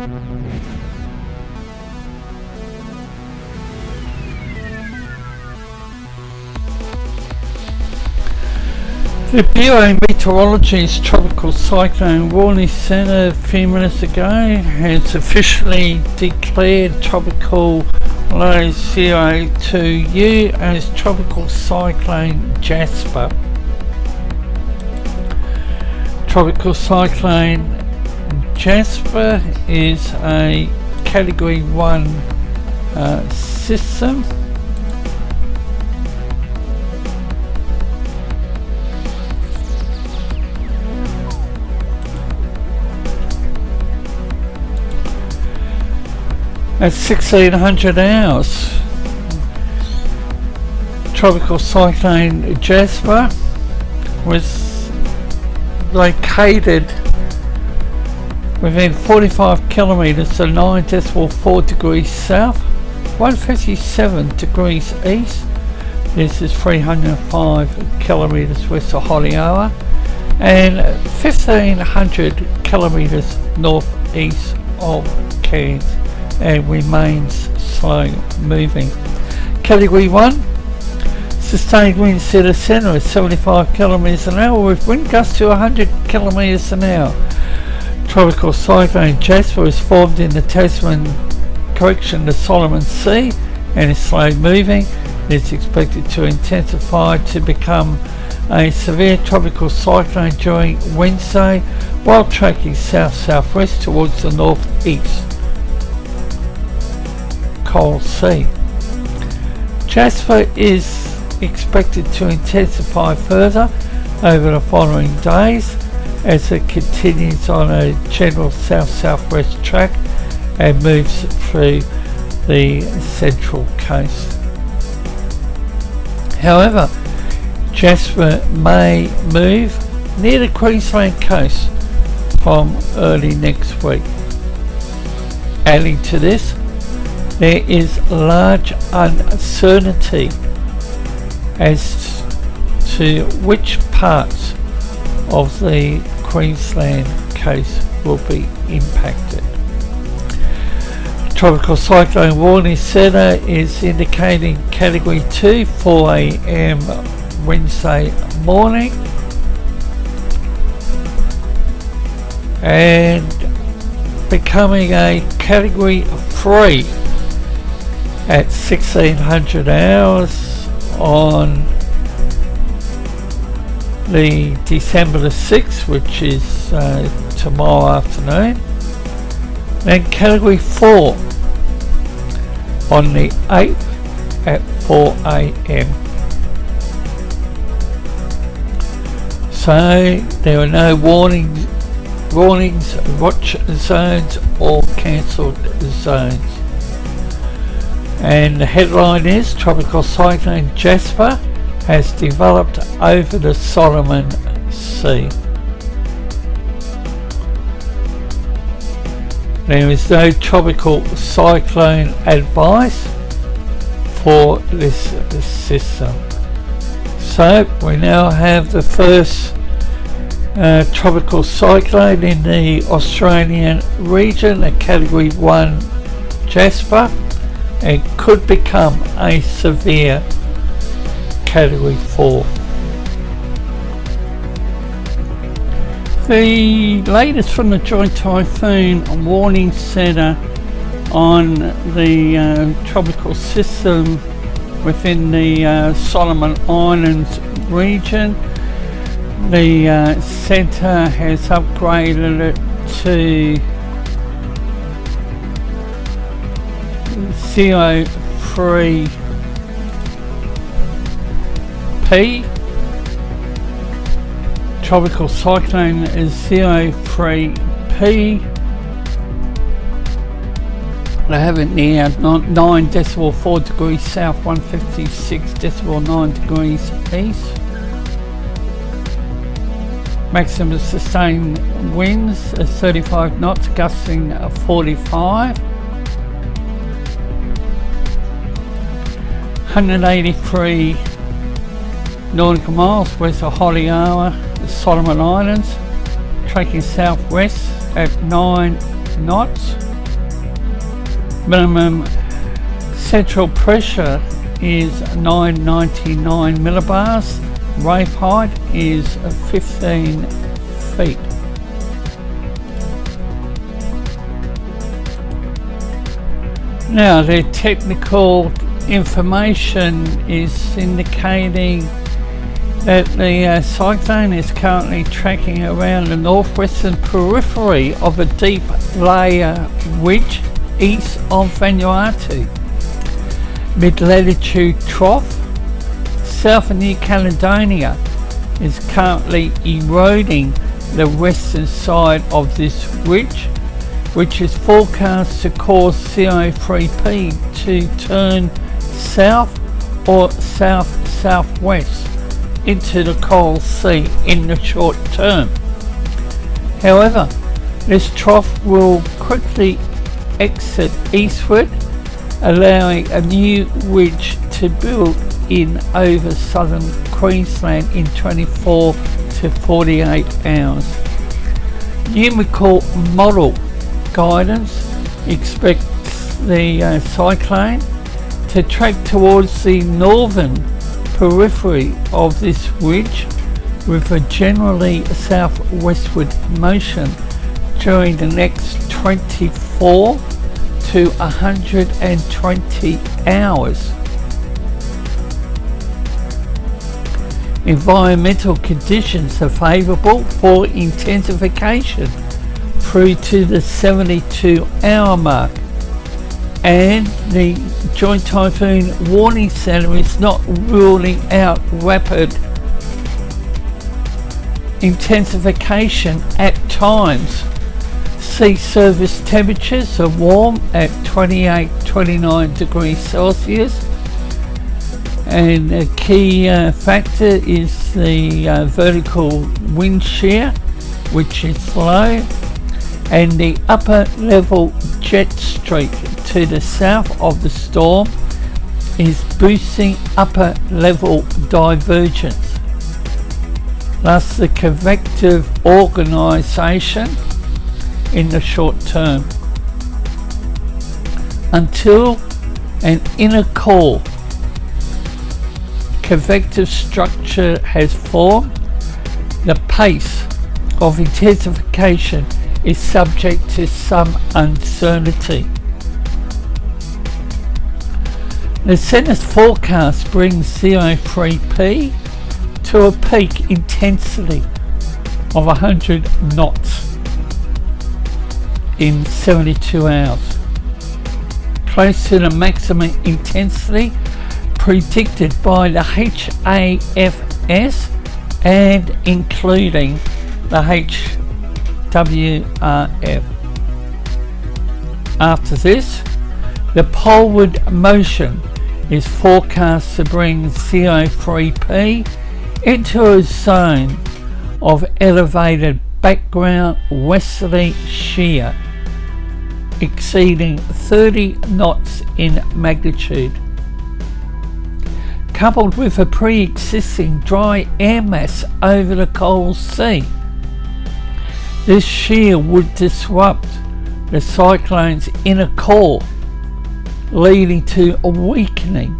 The Bureau of Meteorology's Tropical Cyclone Warning Centre a few minutes ago has officially declared Tropical Low 02U as Tropical Cyclone Jasper. Tropical Cyclone Jasper is a Category 1 system. At 1600 hours, Tropical Cyclone Jasper was located within 45 kilometres to 9.4 degrees south, 157 degrees east. This is 305 kilometres west of Holyoa and 1500 kilometres northeast of Cairns, and remains slow moving. Category 1, sustained winds to the centre at 75 kilometres an hour with wind gusts to 100 kilometres an hour. Tropical Cyclone Jasper was formed in the the Solomon Sea and is slow moving. It is expected to intensify to become a severe tropical cyclone during Wednesday while tracking south-southwest towards the northeast Coral Sea. Jasper is expected to intensify further over the following days as it continues on a general south-southwest track and moves through the central coast. However, Jasper may move near the Queensland Coast from early next week. Adding to this, there is large uncertainty as to which parts of the Queensland coast will be impacted. Tropical Cyclone Warning Centre is indicating Category 2, 4 a.m. Wednesday morning, and becoming a Category 3 at 1600 hours on the December the 6th, which is tomorrow afternoon. Then Category 4 on the 8th at 4 a.m. So there are no warnings, watch zones or cancelled zones. And the headline is Tropical Cyclone Jasper has developed over the Solomon Sea. There is no tropical cyclone advice for this system. So we now have the first tropical cyclone in the Australian region, a Category 1 Jasper, and could become a severe Category 4. The latest from the Joint Typhoon Warning Centre on the tropical system within the Solomon Islands region. The centre has upgraded it to 03P. Tropical cyclone is 03P. They have it near 9.4 degrees south, 156.9 degrees east. Maximum sustained winds are 35 knots, gusting 45. 183 nautical miles west of Holyoa, the Solomon Islands, tracking southwest at 9 knots, Minimum central pressure is 999 millibars. Wave height is 15 feet. Now the technical information is indicating that the cyclone is currently tracking around the northwestern periphery of a deep layer ridge east of Vanuatu. Mid-latitude trough south of New Caledonia is currently eroding the western side of this ridge, which is forecast to cause CO3P to turn south or south-southwest into the Coral Sea in the short term. However, this trough will quickly exit eastward, allowing a new ridge to build in over southern Queensland in 24 to 48 hours. Numerical model guidance expects the cyclone to track towards the northern periphery of this ridge with a generally southwestward motion during the next 24 to 120 hours. Environmental conditions are favourable for intensification through to the 72-hour mark, and the Joint Typhoon Warning Centre is not ruling out rapid intensification at times. Sea surface temperatures are warm at 28-29 degrees Celsius, and a key factor is the vertical wind shear, which is low, and the upper level jet streak to the south of the storm is boosting upper level divergence. Thus the convective organisation in the short term. Until an inner core convective structure has formed, the pace of intensification is subject to some uncertainty. The centre's forecast brings CO3P to a peak intensity of 100 knots in 72 hours, close to the maximum intensity predicted by the HAFS and including the HWRF. After this, the poleward motion is forecast to bring CO3P into a zone of elevated background westerly shear exceeding 30 knots in magnitude. Coupled with a pre-existing dry air mass over the Coral Sea, this shear would disrupt the cyclone's inner core, leading to a weakening.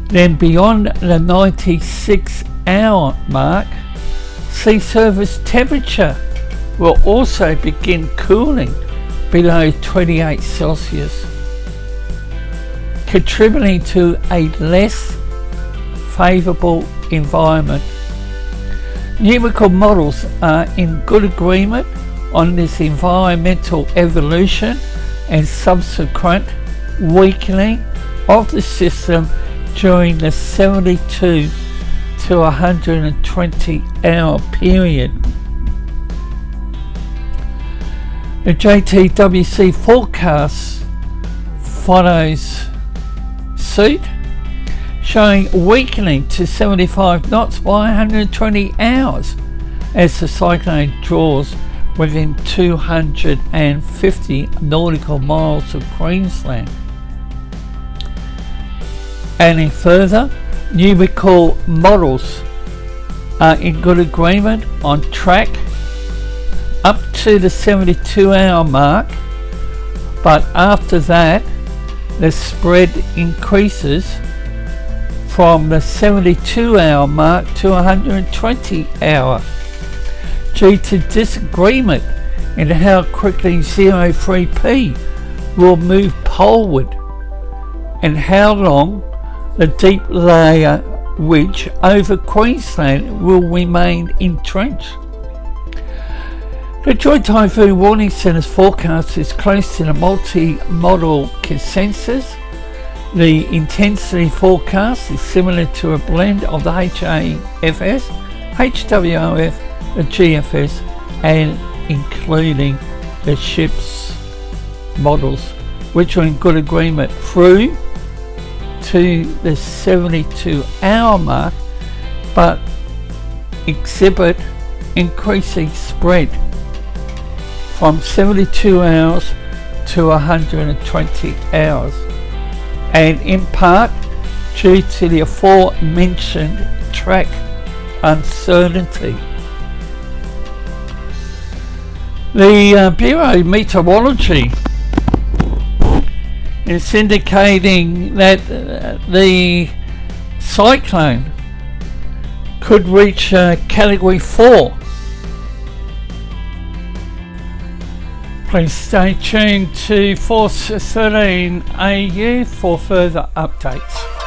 Then beyond the 96-hour mark, sea surface temperature will also begin cooling below 28 Celsius, contributing to a less favourable environment. Numerical models are in good agreement on this environmental evolution and subsequent weakening of the system during the 72 to 120 hour period. The JTWC forecast follows suit, showing weakening to 75 knots by 120 hours as the cyclone draws within 250 nautical miles of Queensland. Adding further, numerical models are in good agreement on track up to the 72-hour mark but after that the spread increases from the 72 hour mark to 120 hour due to disagreement in how quickly 03P will move poleward and how long the deep layer ridge over Queensland will remain entrenched. The Joint Typhoon Warning Centre's forecast is close to the multi-model consensus. The intensity forecast is similar to a blend of the HAFS, HWOF, the GFS, and including the ship's models, which are in good agreement through to the 72 hour mark, but exhibit increasing spread from 72 hours to 120 hours, and in part due to the aforementioned track uncertainty. The Bureau of Meteorology is indicating that the cyclone could reach Category 4. Please stay tuned to Force 13 AU for further updates.